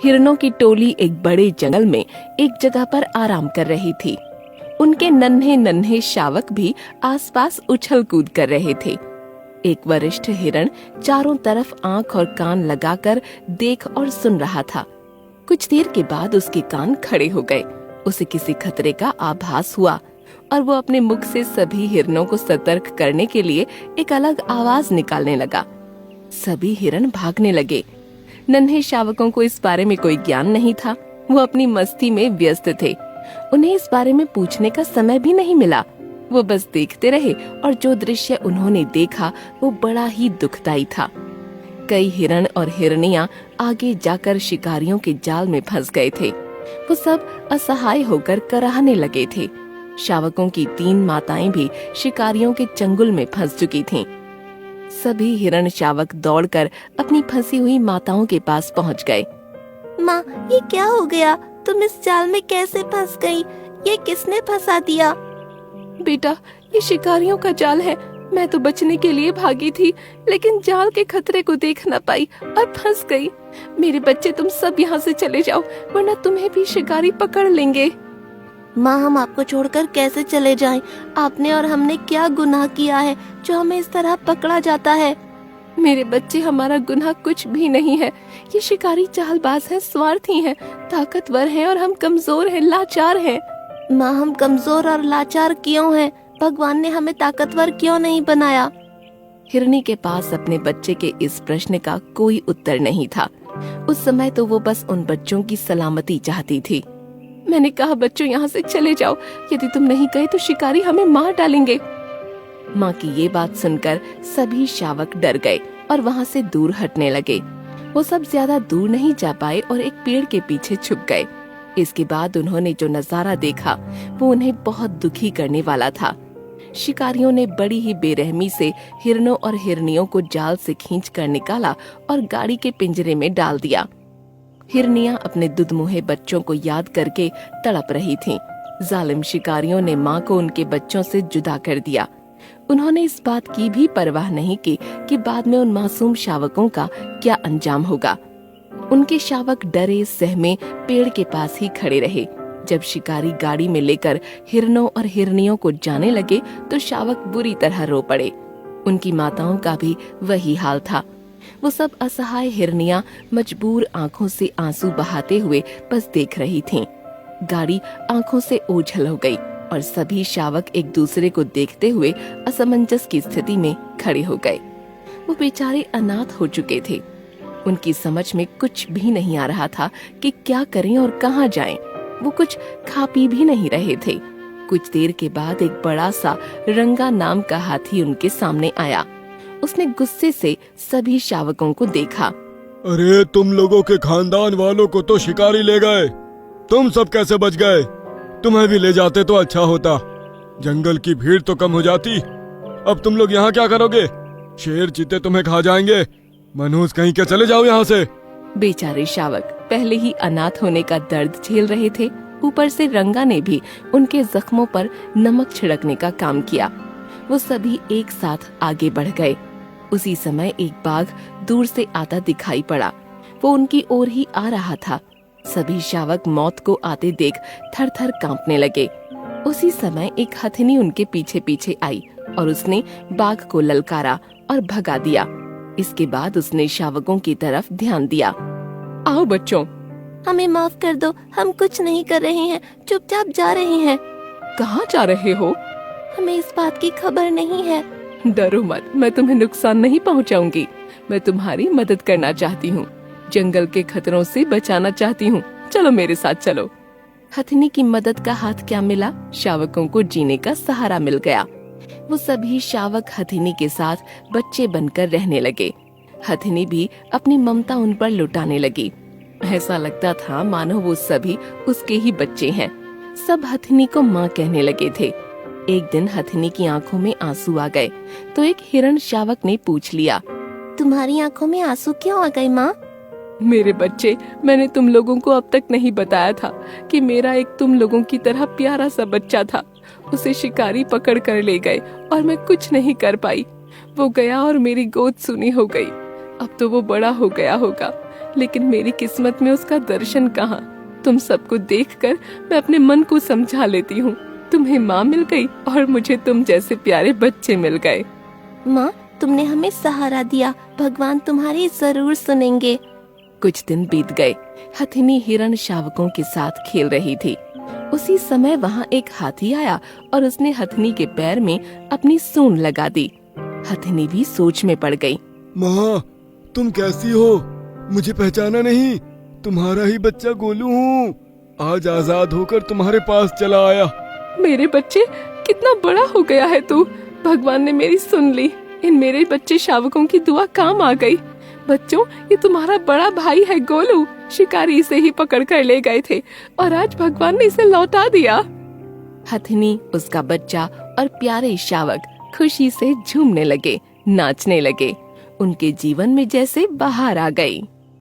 हिरणों की टोली एक बड़े जंगल में एक जगह पर आराम कर रही थी। उनके नन्हे नन्हे शावक भी आसपास उछल कूद कर रहे थे। एक वरिष्ठ हिरण चारों तरफ आंख और कान लगाकर देख और सुन रहा था। कुछ देर के बाद उसके कान खड़े हो गए। उसे किसी खतरे का आभास हुआ और वो अपने मुख से सभी हिरणों को सतर्क करने के लिए एक अलग आवाज निकालने लगा। सभी हिरण भागने लगे। नन्हे शावकों को इस बारे में कोई ज्ञान नहीं था। वो अपनी मस्ती में व्यस्त थे। उन्हें इस बारे में पूछने का समय भी नहीं मिला। वो बस देखते रहे और जो दृश्य उन्होंने देखा वो बड़ा ही दुखदाई था। कई हिरण और हिरनियां आगे जाकर शिकारियों के जाल में फंस गए थे। वो सब असहाय होकर कराहने लगे थे। शावकों की 3 माताएं भी शिकारियों के चंगुल में फंस चुकी थीं। सभी हिरण शावक दौड़कर अपनी फंसी हुई माताओं के पास पहुंच गए। माँ, ये क्या हो गया? तुम इस जाल में कैसे फंस गई? ये किसने फंसा दिया? बेटा, ये शिकारियों का जाल है। मैं तो बचने के लिए भागी थी, लेकिन जाल के खतरे को देख न पाई और फंस गई। मेरे बच्चे, तुम सब यहाँ से चले जाओ, वरना तुम्हें भी शिकारी पकड़ लेंगे। माँ, हम आपको छोड़कर कैसे चले जाएं? आपने और हमने क्या गुनाह किया है जो हमें इस तरह पकड़ा जाता है? मेरे बच्चे, हमारा गुनाह कुछ भी नहीं है। ये शिकारी चालबाज हैं, स्वार्थी हैं, ताकतवर हैं और हम कमजोर हैं, लाचार हैं। माँ, हम कमजोर और लाचार क्यों हैं? भगवान ने हमें ताकतवर क्यों नहीं बनाया? हिरनी के पास अपने बच्चे के इस प्रश्न का कोई उत्तर नहीं था। उस समय तो वो बस उन बच्चों की सलामती चाहती थी। मैंने कहा, बच्चों यहाँ से चले जाओ। यदि तुम नहीं गए तो शिकारी हमें मार डालेंगे। माँ की ये बात सुनकर सभी शावक डर गए और वहाँ से दूर हटने लगे। वो सब ज्यादा दूर नहीं जा पाए और एक पेड़ के पीछे छुप गए। इसके बाद उन्होंने जो नजारा देखा वो उन्हें बहुत दुखी करने वाला था। शिकारियों ने बड़ी ही बेरहमी से हिरणों और हिरनियों को जाल से खींचकर निकाला और गाड़ी के पिंजरे में डाल दिया। हिरनियां अपने दुधमुहे बच्चों को याद करके तड़प रही थीं। जालिम शिकारियों ने माँ को उनके बच्चों से जुदा कर दिया। उन्होंने इस बात की भी परवाह नहीं की कि बाद में उन मासूम शावकों का क्या अंजाम होगा। उनके शावक डरे सहमे पेड़ के पास ही खड़े रहे। जब शिकारी गाड़ी में लेकर हिरणों और हिरनियों को जाने लगे तो शावक बुरी तरह रो पड़े। उनकी माताओं का भी वही हाल था। वो सब असहाय हिरनियां मजबूर आंखों से आंसू बहाते हुए बस देख रही थीं। गाड़ी आंखों से ओझल हो गई और सभी शावक एक दूसरे को देखते हुए असमंजस की स्थिति में खड़े हो गए। वो बेचारे अनाथ हो चुके थे। उनकी समझ में कुछ भी नहीं आ रहा था कि क्या करें और कहाँ जाएं। वो कुछ खा पी भी नहीं रहे थे। कुछ देर के बाद एक बड़ा सा रंगा नाम का हाथी उनके सामने आया। उसने गुस्से से सभी शावकों को देखा। अरे, तुम लोगों के खानदान वालों को तो शिकारी ले गए। तुम सब कैसे बच गए? तुम्हें भी ले जाते तो अच्छा होता। जंगल की भीड़ तो कम हो जाती। अब तुम लोग यहाँ क्या करोगे? शेर चीते तुम्हें खा जाएंगे। मनहूस कहीं के, चले जाओ यहाँ से। बेचारे शावक पहले ही अनाथ होने का दर्द झेल रहे थे। ऊपर से रंगा ने भी उनके जख्मों पर नमक छिड़कने का काम किया। वो सभी एक साथ आगे बढ़ गए। उसी समय एक बाघ दूर से आता दिखाई पड़ा। वो उनकी ओर ही आ रहा था। सभी शावक मौत को आते देख थर-थर कांपने लगे। उसी समय एक हथिनी उनके पीछे पीछे आई और उसने बाघ को ललकारा और भगा दिया। इसके बाद उसने शावकों की तरफ ध्यान दिया। आओ बच्चों, हमें माफ कर दो, हम कुछ नहीं कर रहे हैं, चुपचाप जा रहे हैं। कहाँ जा रहे हो? हमें इस बात की खबर नहीं है। डरो मत, मैं तुम्हें नुकसान नहीं पहुँचाऊंगी। मैं तुम्हारी मदद करना चाहती हूँ, जंगल के खतरों से बचाना चाहती हूँ। चलो मेरे साथ चलो। हथिनी की मदद का हाथ क्या मिला, शावकों को जीने का सहारा मिल गया। वो सभी शावक हथिनी के साथ बच्चे बनकर रहने लगे। हथिनी भी अपनी ममता उन पर लुटाने लगी। ऐसा लगता था मानो वो सभी उसके ही बच्चे हैं। सब हथिनी को माँ कहने लगे थे। एक दिन हथिनी की आंखों में आंसू आ गए तो एक हिरण शावक ने पूछ लिया, तुम्हारी आंखों में आंसू क्यों आ गए माँ? मेरे बच्चे, मैंने तुम लोगों को अब तक नहीं बताया था कि मेरा एक तुम लोगों की तरह प्यारा सा बच्चा था। उसे शिकारी पकड़ कर ले गए और मैं कुछ नहीं कर पाई। वो गया और मेरी गोद सुनी हो गई। अब तो वो बड़ा हो गया होगा। लेकिन मेरी किस्मत में उसका दर्शन कहाँ। तुम सबको देखकर मैं अपने मन को समझा लेती हूँ। तुम्हें माँ मिल गई और मुझे तुम जैसे प्यारे बच्चे मिल गए। माँ, तुमने हमें सहारा दिया, भगवान तुम्हारी जरूर सुनेंगे। कुछ दिन बीत गए। हथिनी हिरण शावकों के साथ खेल रही थी। उसी समय वहाँ एक हाथी आया और उसने हथिनी के पैर में अपनी सूंड लगा दी। हथिनी भी सोच में पड़ गई। माँ, तुम कैसी हो? मुझे पहचाना नहीं? तुम्हारा ही बच्चा गोलू हूँ। आज आजाद होकर तुम्हारे पास चला आया। मेरे बच्चे, कितना बड़ा हो गया है तू। भगवान ने मेरी सुन ली। इन मेरे बच्चे शावकों की दुआ काम आ गई। बच्चों, ये तुम्हारा बड़ा भाई है गोलू। शिकारी इसे ही पकड़ कर ले गए थे और आज भगवान ने इसे लौटा दिया। हथिनी, उसका बच्चा और प्यारे शावक खुशी से झूमने लगे, नाचने लगे। उनके जीवन में जैसे बहार आ गई।